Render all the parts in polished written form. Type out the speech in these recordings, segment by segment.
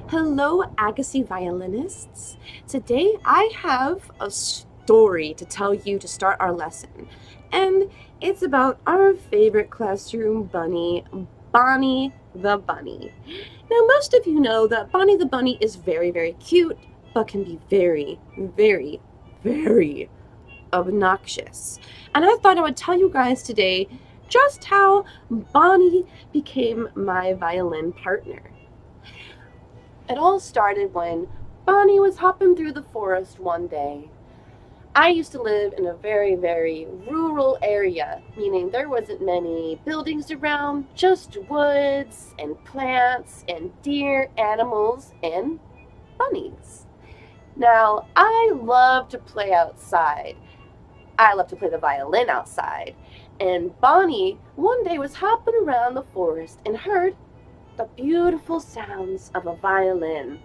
Hello, Agassi violinists. Today I have a story to tell you to start our lesson, and it's about our favorite classroom bunny, Bonnie the bunny. Now, most of you know that Bonnie the bunny is very, very cute, but can be very, very, very obnoxious. And I thought I would tell you guys today just how Bonnie became my violin partner. It all started when Bonnie was hopping through the forest one day. I used to live in a very, very rural area, meaning there wasn't many buildings around, just woods and plants and deer, animals, and bunnies. Now, I love to play outside. I love to play the violin outside. And Bonnie one day was hopping around the forest and heard the beautiful sounds of a violin.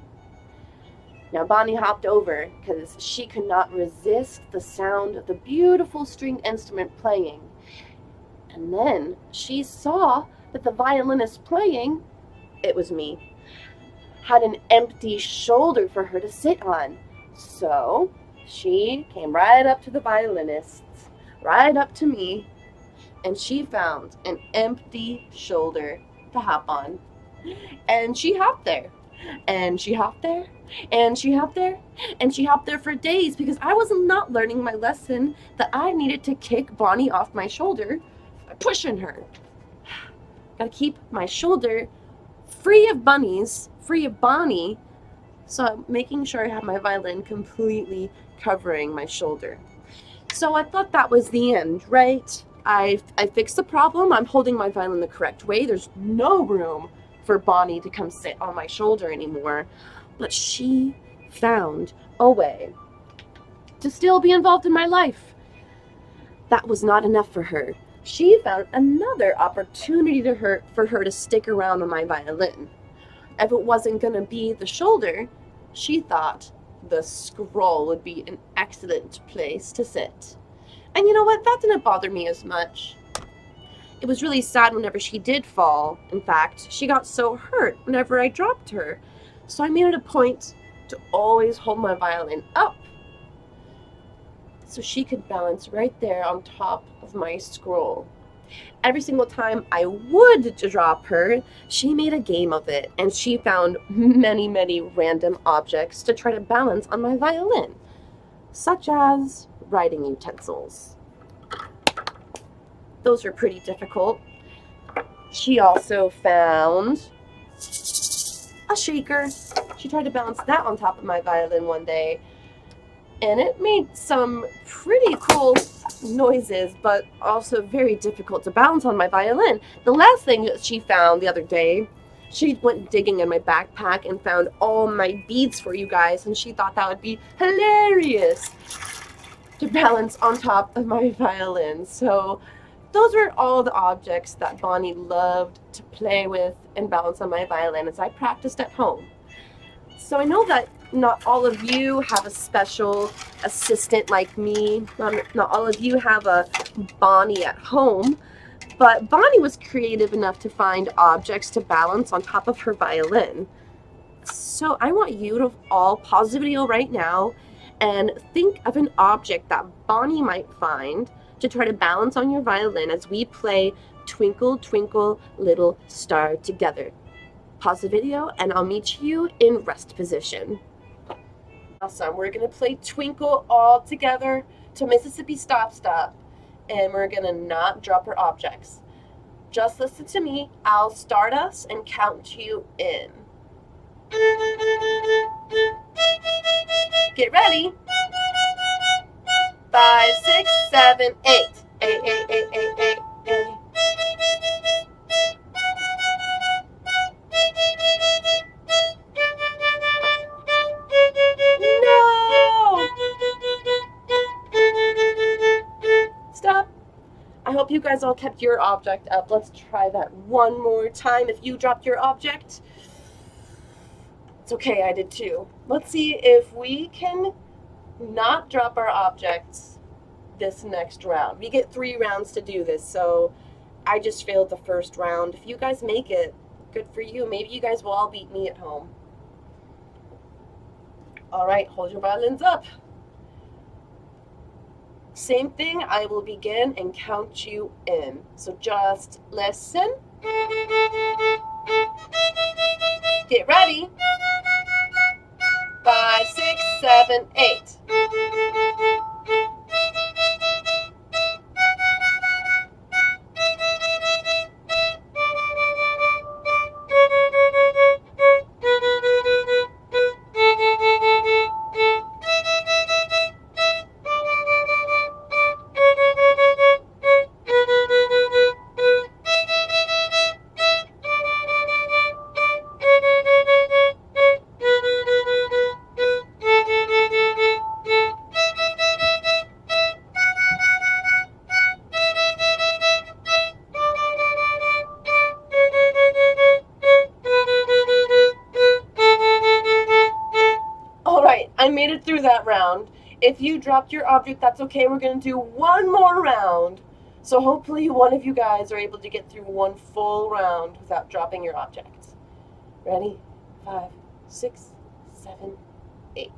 Now Bonnie hopped over because she could not resist the sound of the beautiful stringed instrument playing. And then she saw that the violinist playing, it was me, had an empty shoulder for her to sit on. So she came right up to the violinist, right up to me, and she found an empty shoulder to hop on. And she hopped there. And she hopped there. And she hopped there. And she hopped there for days because I was not learning my lesson that I needed to kick Bonnie off my shoulder by pushing her. Gotta keep my shoulder free of bunnies, free of Bonnie. So I'm making sure I have my violin completely covering my shoulder. So I thought that was the end, right? I fixed the problem. I'm holding my violin the correct way. There's no room for Bonnie to come sit on my shoulder anymore. But she found a way to still be involved in my life. That was not enough for her. She found another opportunity for her to stick around on my violin. If it wasn't going to be the shoulder, she thought the scroll would be an excellent place to sit. And you know what? That didn't bother me as much. It was really sad whenever she did fall. In fact, she got so hurt whenever I dropped her. So I made it a point to always hold my violin up so she could balance right there on top of my scroll. Every single time I would drop her, she made a game of it, and she found many, many random objects to try to balance on my violin, such as writing utensils. Those were pretty difficult. She also found a shaker. She tried to balance that on top of my violin one day, and it made some pretty cool noises, but also very difficult to balance on my violin. The last thing that she found the other day, she went digging in my backpack and found all my beads for you guys, and she thought that would be hilarious to balance on top of my violin. So those were all the objects that Bonnie loved to play with and balance on my violin as I practiced at home. So I know that not all of you have a special assistant like me. Not all of you have a Bonnie at home. But Bonnie was creative enough to find objects to balance on top of her violin. So I want you to all pause the video right now and think of an object that Bonnie might find to try to balance on your violin as we play Twinkle, Twinkle, Little Star together. Pause the video and I'll meet you in rest position. Awesome. We're going to play Twinkle all together to Mississippi Stop Stop, and we're going to not drop our objects. Just listen to me. I'll start us and count you in. Get ready. 5, 6, 7, 8. 8, 8, 8, 8, 8, 8. No! Stop. I hope you guys all kept your object up. Let's try that one more time. If you dropped your object, it's okay, I did too. Let's see if we can not drop our objects this next round. We get 3 rounds to do this, so I just failed the first round. If you guys make it, good for you. Maybe you guys will all beat me at home. All right, hold your violins up. Same thing, I will begin and count you in. So just listen. Get ready. 5, 6, 7, 8. All right, I made it through that round. If you dropped your object, that's okay. We're going to do one more round. So hopefully one of you guys are able to get through one full round without dropping your object. Ready? 5, 6, 7, 8.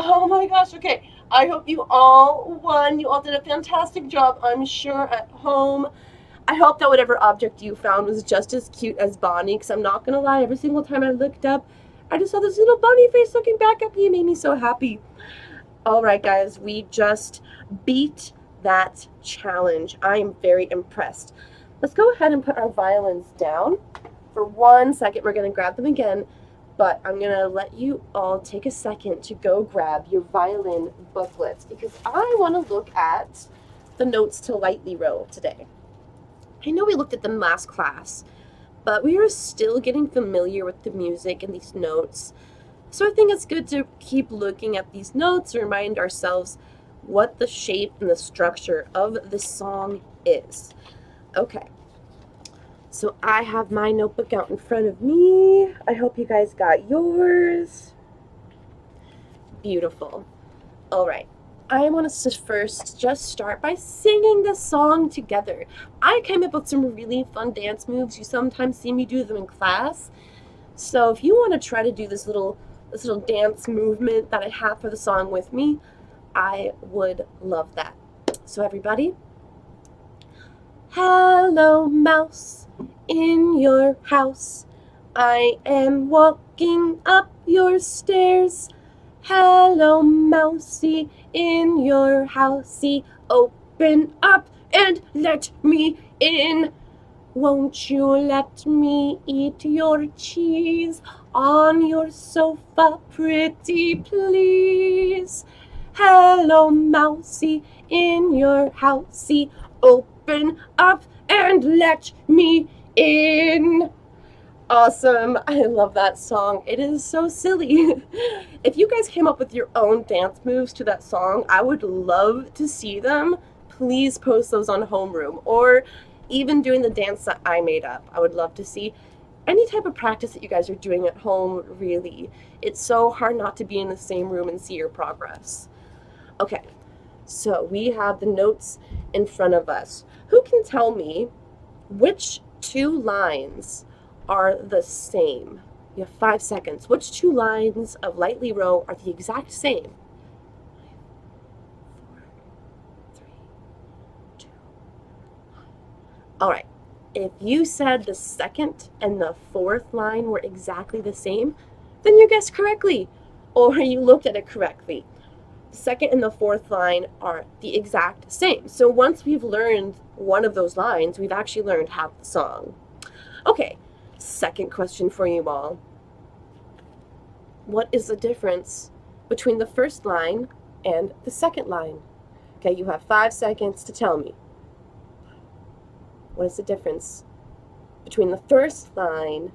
Oh my gosh, okay. I hope you all won. You all did a fantastic job, I'm sure, at home. I hope that whatever object you found was just as cute as Bonnie, because I'm not going to lie, every single time I looked up, I just saw this little bunny face looking back at me. It made me so happy. All right, guys, we just beat that challenge. I am very impressed. Let's go ahead and put our violins down. For 1 second, we're going to grab them again, but I'm going to let you all take a second to go grab your violin booklets because I want to look at the notes to lightly row today. I know we looked at them last class, but we are still getting familiar with the music and these notes. So I think it's good to keep looking at these notes and remind ourselves what the shape and the structure of the song is. Okay, so I have my notebook out in front of me. I hope you guys got yours. Beautiful. All right. I want us to first just start by singing the song together. I came up with some really fun dance moves. You sometimes see me do them in class. So if you want to try to do this little dance movement that I have for the song with me, I would love that. So everybody, hello mouse in your house. I am walking up your stairs. Hello mousey in your housey. Open up and let me in. Won't you let me eat your cheese on your sofa, pretty please? Hello, mousey, in your housey. Open up and let me in. Awesome. I love that song. It is so silly. If you guys came up with your own dance moves to that song, I would love to see them. Please post those on Homeroom or even doing the dance that I made up. I would love to see any type of practice that you guys are doing at home, really. It's so hard not to be in the same room and see your progress. Okay, so we have the notes in front of us. Who can tell me which two lines are the same? You have 5 seconds. Which two lines of lightly row are the exact same? 5, 4, 3, 2, 1. All right. If you said the second and the fourth line were exactly the same, then you guessed correctly, or you looked at it correctly. The second and the fourth line are the exact same. So once we've learned one of those lines, we've actually learned half the song. Okay, second question for you all. What is the difference between the first line and the second line? Okay, you have 5 seconds to tell me. What is the difference between the first line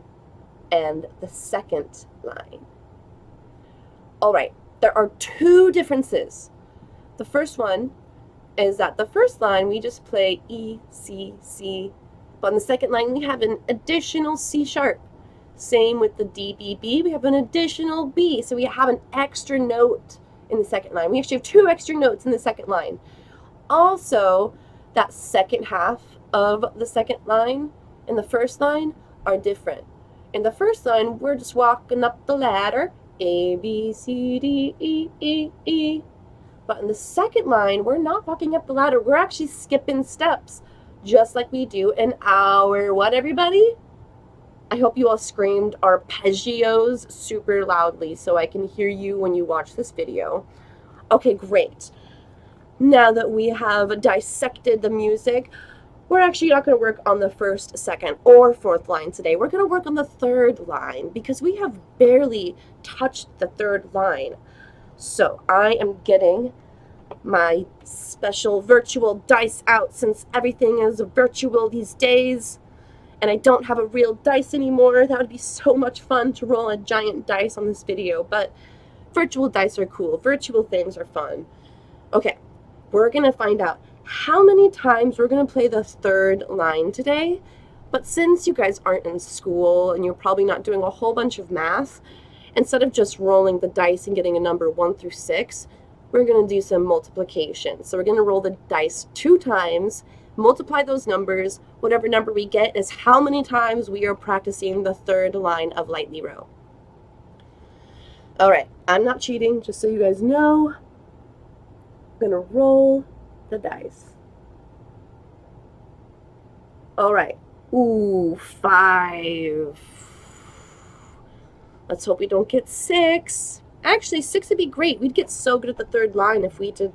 and the second line? All right, there are 2 differences. The first one is that the first line we just play E, C, C, but on the second line we have an additional C sharp. Same with the D, B, B, we have an additional B, so we have an extra note in the second line. We actually have 2 extra notes in the second line. Also, that second half of the second line and the first line are different. In the first line, we're just walking up the ladder, A, B, C, D, E, E, E. But in the second line, we're not walking up the ladder. We're actually skipping steps, just like we do in our, what, everybody? I hope you all screamed arpeggios super loudly so I can hear you when you watch this video. Okay, great. Now that we have dissected the music, we're actually not going to work on the first, second, or fourth line today. We're going to work on the third line because we have barely touched the third line. So I am getting my special virtual dice out since everything is virtual these days and I don't have a real dice anymore. That would be so much fun to roll a giant dice on this video, but virtual dice are cool. Virtual things are fun. Okay, we're going to find out how many times we're going to play the third line today. But since you guys aren't in school and you're probably not doing a whole bunch of math, instead of just rolling the dice and getting a number 1 through 6, we're going to do some multiplication. So we're going to roll the dice 2 times, multiply those numbers. Whatever number we get is how many times we are practicing the third line of Lightly Row. All right, I'm not cheating, just so you guys know. I'm going to roll the dice. All right. Ooh, 5. Let's hope we don't get 6. Actually, 6 would be great. We'd get so good at the third line if we did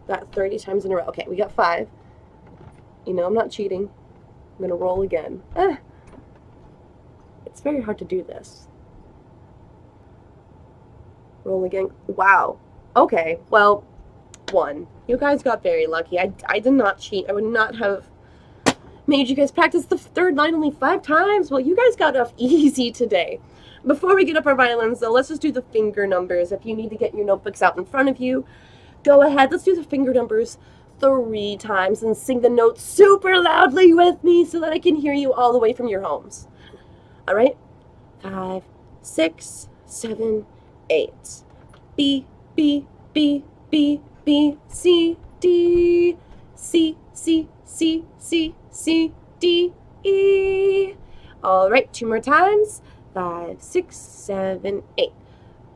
that 30 times in a row. Okay, we got 5. You know, I'm not cheating. I'm going to roll again. It's very hard to do this. Roll again. Wow. Okay, well, 1. You guys got very lucky. I did not cheat. I would not have made you guys practice the third line only 5 times. Well, you guys got off easy today. Before we get up our violins, though, let's just do the finger numbers. If you need to get your notebooks out in front of you, go ahead. Let's do the finger numbers 3 times and sing the notes super loudly with me so that I can hear you all the way from your homes. All right? 5, 6, 7, 8. B, B, B, B, B, C, D, C, C, C, C, C, D, E. All right, 2 more times. 5, 6, 7, 8.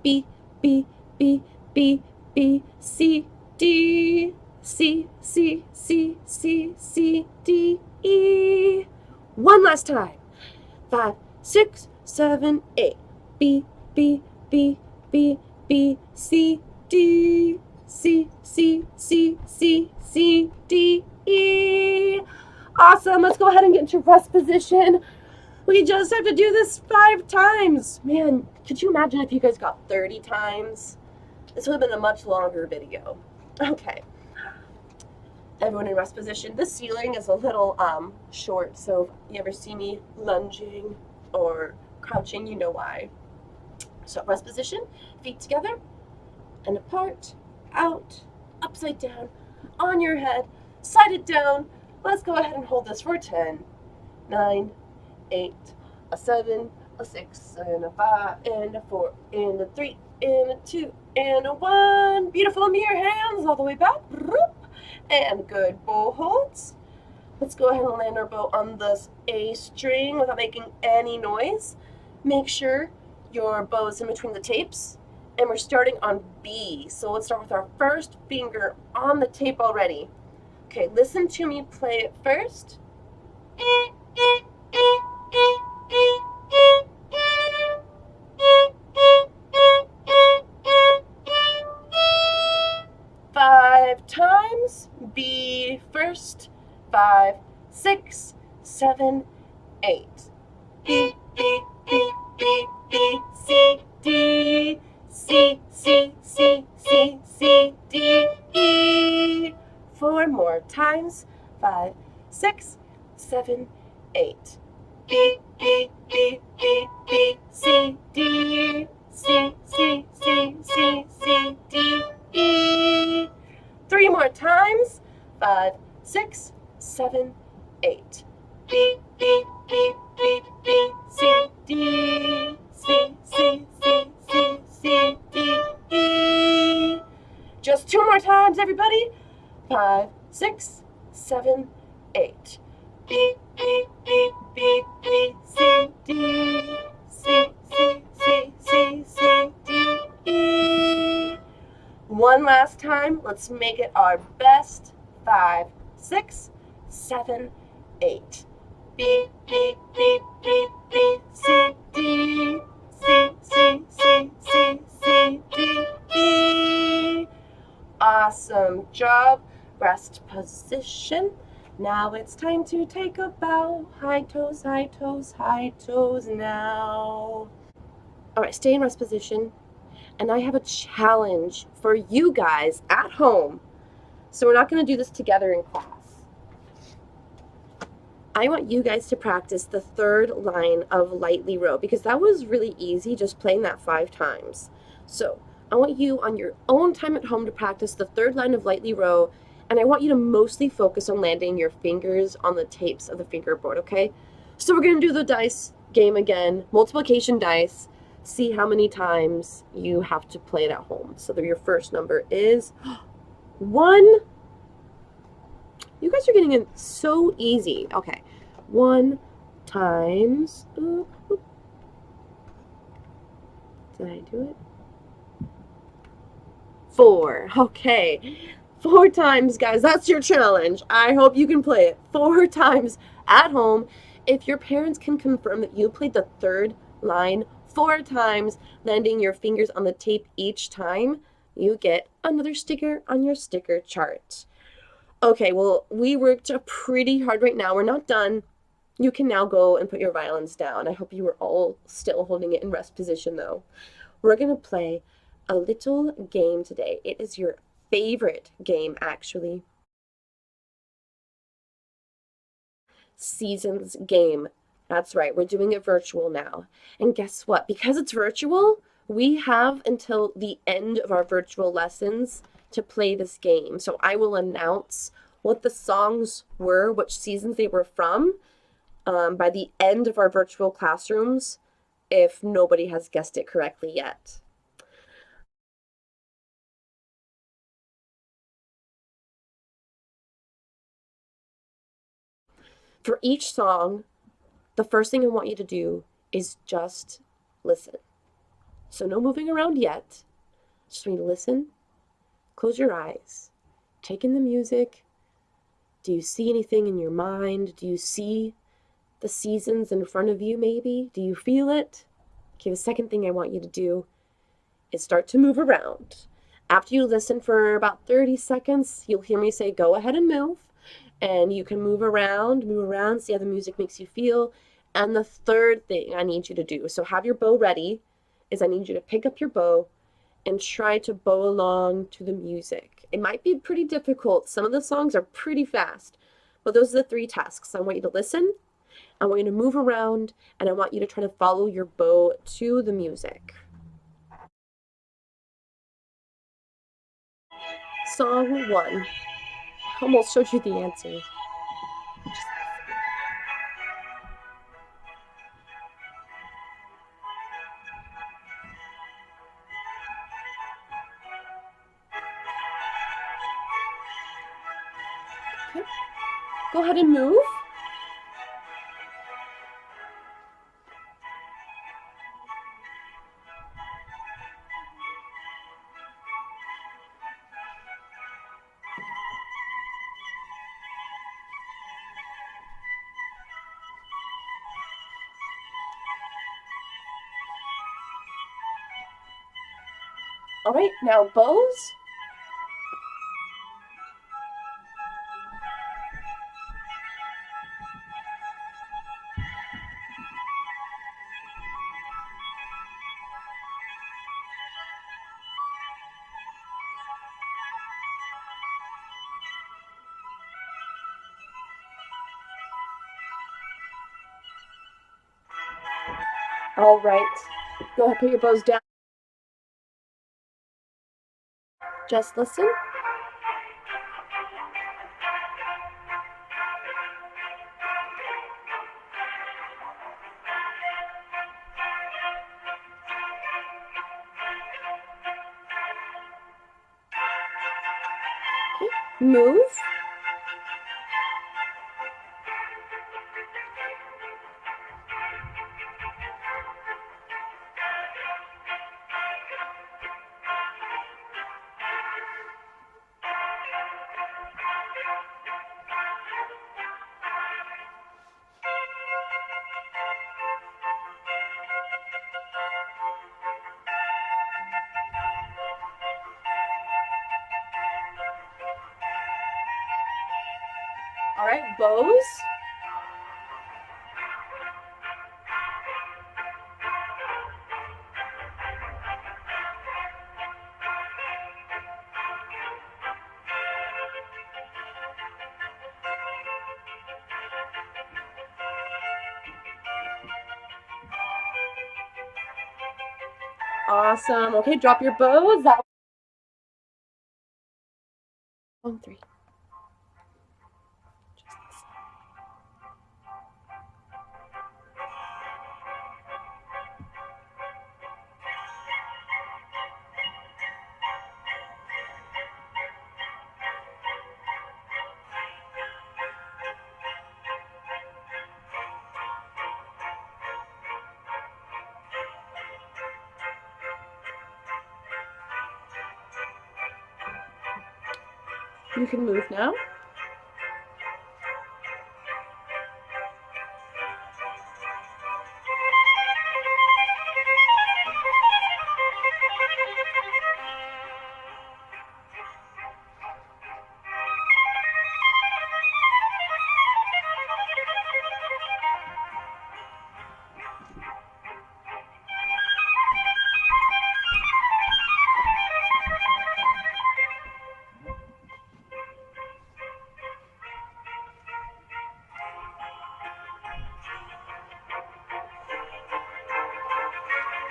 B, B, B, B, B, C, D, C, C, C, C, C, D, E. One last time. 5, 6, 7, 8. B, B, B, B, B, C, D, C, C, C, C, C, D, E. Awesome. Let's go ahead and get into rest position. We just have to do this 5 times. Man, could you imagine if you guys got 30 times? This would have been a much longer video. Okay. Everyone in rest position. The ceiling is a little short, so if you ever see me lunging or crouching, you know why. So rest position, feet together and apart, out, upside down, on your head, sided down. Let's go ahead and hold this for 10, 9, 8, a 7, a 6, and a 5, and a 4, and a 3, and a 2, and a 1. Beautiful. Mirror hands all the way back. And good bow holds. Let's go ahead and land our bow on this A string without making any noise. Make sure your bow is in between the tapes. And we're starting on B. So let's start with our first finger on the tape already. Okay, listen to me play it first. 5 times. B first. 5, 6, 7, 8. B, B, B, B, B, C, D, C, C, C, 5, 6, 7, 8. B, B, B, B, B, C, D, C, C, C, C, C, D, E. 3 more times. 5, 6, 7, 8. B, B, B, B, B, C, D, C, C, C, C, C, D, E. Just 2 more times, everybody. 5, 6, 7, 8. B, B, B, B, B, C, D, C, C, C, C, C, D, E. One last time. Let's make it our best. 5, 6, 7, 8. B, B, B, B, B, C, D, C, C, C, C, C, D, E. Awesome job. Rest position. Now it's time to take a bow. High toes, high toes, high toes now. All right, stay in rest position. And I have a challenge for you guys at home. So we're not going to do this together in class. I want you guys to practice the third line of Lightly Row because that was really easy just playing that 5 times. So I want you on your own time at home to practice the third line of Lightly Row, and I want you to mostly focus on landing your fingers on the tapes of the fingerboard, okay? So we're going to do the dice game again, multiplication dice. See how many times you have to play it at home. So your first number is 1. You guys are getting it so easy. Okay. 1 times. Did I do it? 4. Okay. 4 times, guys. That's your challenge. I hope you can play it 4 times at home. If your parents can confirm that you played the third line 4 times, landing your fingers on the tape each time, you get another sticker on your sticker chart. Okay, well, we worked pretty hard right now. We're not done. You can now go and put your violins down. I hope you were all still holding it in rest position, though. We're going to play a little game today. It is your favorite game, actually. Seasons game. That's right, we're doing it virtual now. And guess what? Because it's virtual, we have until the end of our virtual lessons to play this game. So I will announce what the songs were, which seasons they were from, by the end of our virtual classrooms, if nobody has guessed it correctly yet. For each song, the first thing I want you to do is just listen. So no moving around yet. Just want you to listen. Close your eyes. Take in the music. Do you see anything in your mind? Do you see the seasons in front of you, maybe? Do you feel it? Okay, the second thing I want you to do is start to move around. After you listen for about 30 seconds, you'll hear me say, go ahead and move. And you can move around, see how the music makes you feel. And the third thing I need you to do, so have your bow ready, is I need you to pick up your bow and try to bow along to the music. It might be pretty difficult. Some of the songs are pretty fast, but those are the 3 tasks. I want you to listen, I want you to move around, and I want you to try to follow your bow to the music. Song 1. Almost showed you the answer. Okay. Go ahead and move. All right, now bows. All right. Go ahead, put your bows down. Just listen. Okay. Move. All right, bows. Awesome. Okay, drop your bows. That 1, 3. Just listen. You can move now.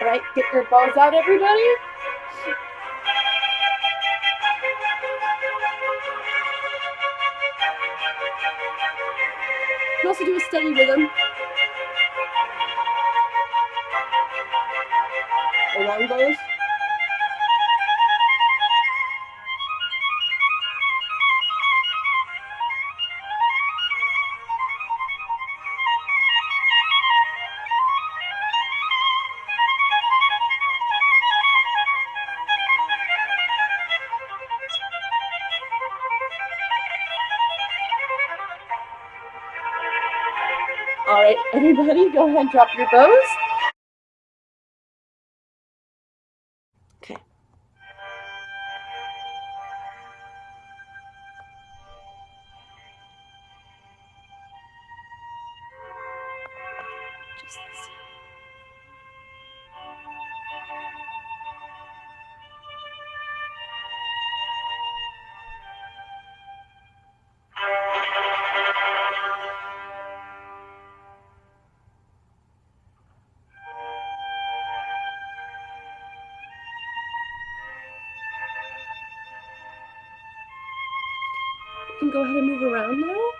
All right, get your bows out, everybody. You can also do a steady rhythm. Or long bows. All right, everybody, go ahead and drop your bows. Okay. Just listen. You can go ahead and move around now.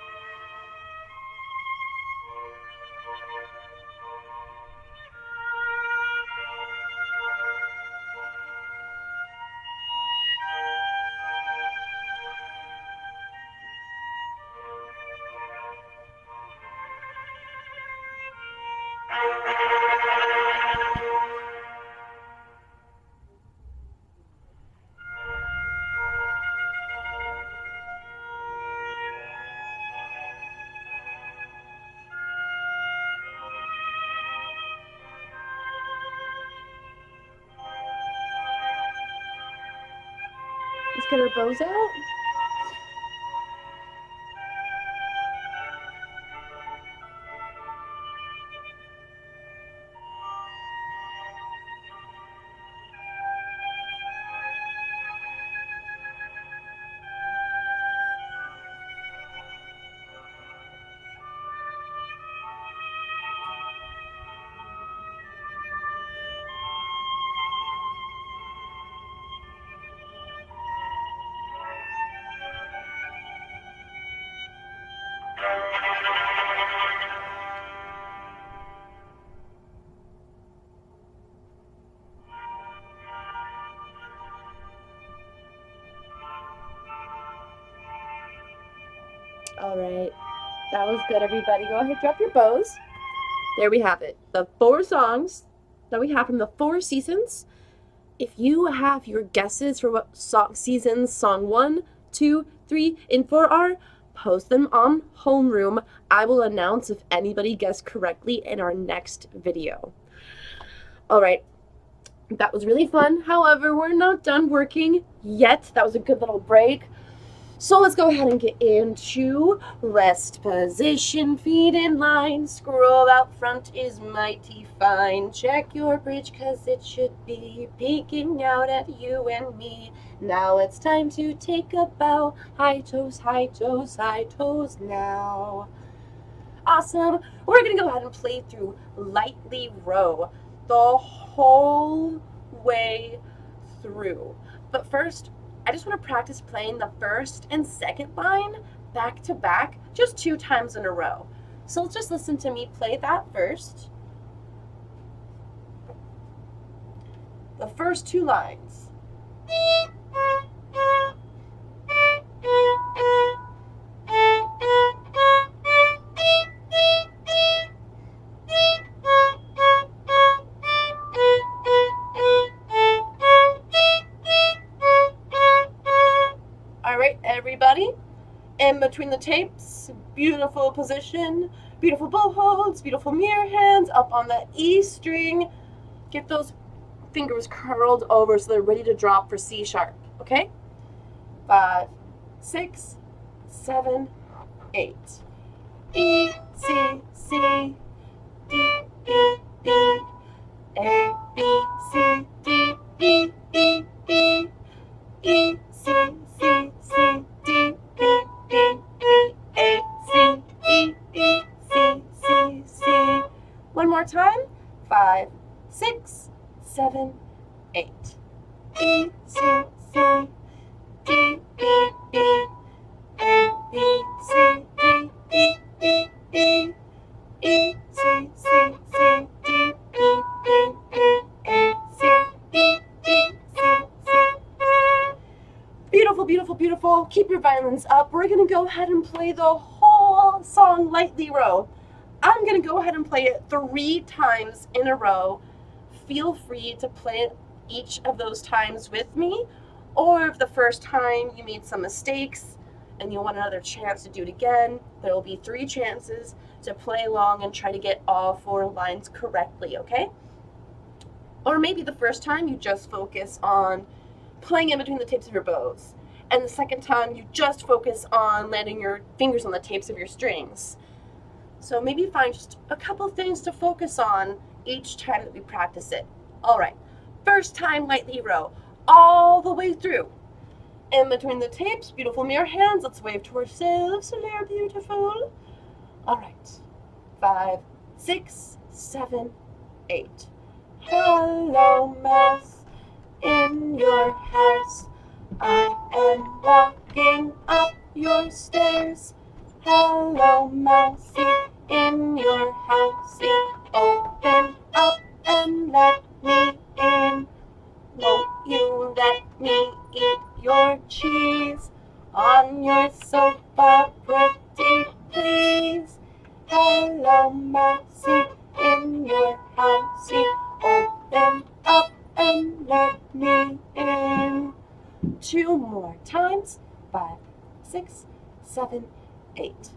Let's get our bows out. All right. That was good, everybody. Go ahead, drop your bows. There we have it. The 4 songs that we have from the 4 seasons. If you have your guesses for what seasons song 1, 2, 3, and 4 are, post them on Homeroom. I will announce if anybody guessed correctly in our next video. All right. That was really fun. However, we're not done working yet. That was a good little break. So let's go ahead and get into rest position, feet in line, scroll out front is mighty fine. Check your bridge cause it should be peeking out at you and me. Now it's time to take a bow, high toes, high toes, high toes now. Awesome. We're gonna go ahead and play through Lightly Row the whole way through. But first, I just want to practice playing the first and second line back to back, just 2 times in a row. So let's just listen to me play that first. The first 2 lines. All right, everybody. In between the tapes, beautiful position, beautiful bow holds, beautiful mirror hands up on the E string. Get those fingers curled over so they're ready to drop for C sharp, okay? 5, 6, 7, 8. E, C, C, D, E, E, A, B, C, D, E, E, E, E, C, C, C, D, E, E, E, A, C, E, E, C, C, C. One more time. 5, 6, 7, 8. E, C, C, D, E, E, A, B, C, D, E, E, E, E, C, C, C, D, E, E, E, A, C, E, E, C, C. Beautiful, beautiful, beautiful. Keep your violins up. We're going to go ahead and play the whole song Lightly Row. I'm going to go ahead and play it 3 times in a row. Feel free to play it each of those times with me, or if the first time you made some mistakes and you want another chance to do it again, there will be 3 chances to play along and try to get all 4 lines correctly, okay? Or maybe the first time you just focus on playing in between the tapes of your bows, and the second time you just focus on landing your fingers on the tapes of your strings. So maybe find just a couple things to focus on each time that we practice it. All right, first time Lightly Row, all the way through. In between the tapes, beautiful mirror hands, let's wave to ourselves, so they're beautiful. All right, 5, 6, 7, 8. Hello, mouse. In your house, I am walking up your stairs. Hello, mousey, in your housey, open up and let me in. Won't you let me eat your cheese on your sofa, pretty please? Hello, mousey, in your housey, open up and let me in. 2 more times. 5, 6, 7, 8.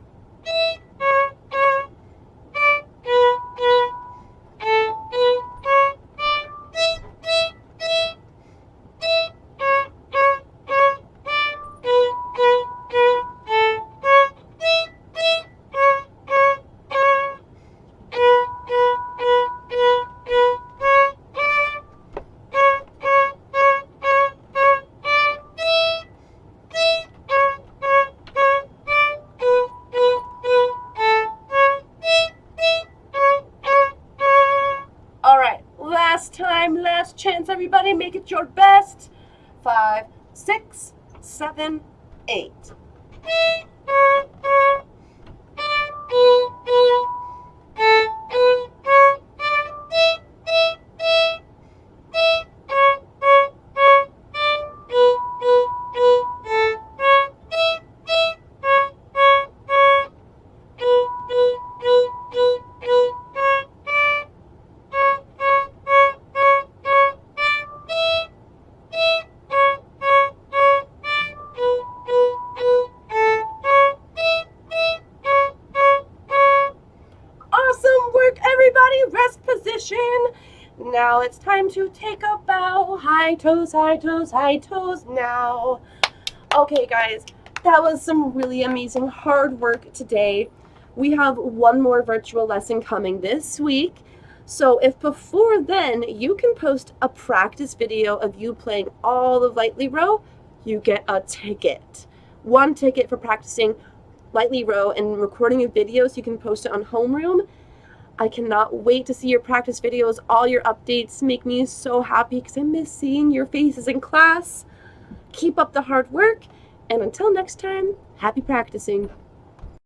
Last chance, everybody, make it your best. 5, 6, 7, 8. now. It's time to take a bow. High toes, high toes, high toes now. Okay, guys, that was some really amazing hard work today. We have one more virtual lesson coming this week. So if before then you can post a practice video of you playing all of Lightly Row, you get a ticket. One ticket for practicing Lightly Row and recording a video so you can post it on Homeroom. I cannot wait to see your practice videos. All your updates make me so happy because I miss seeing your faces in class. Keep up the hard work, and until next time, happy practicing.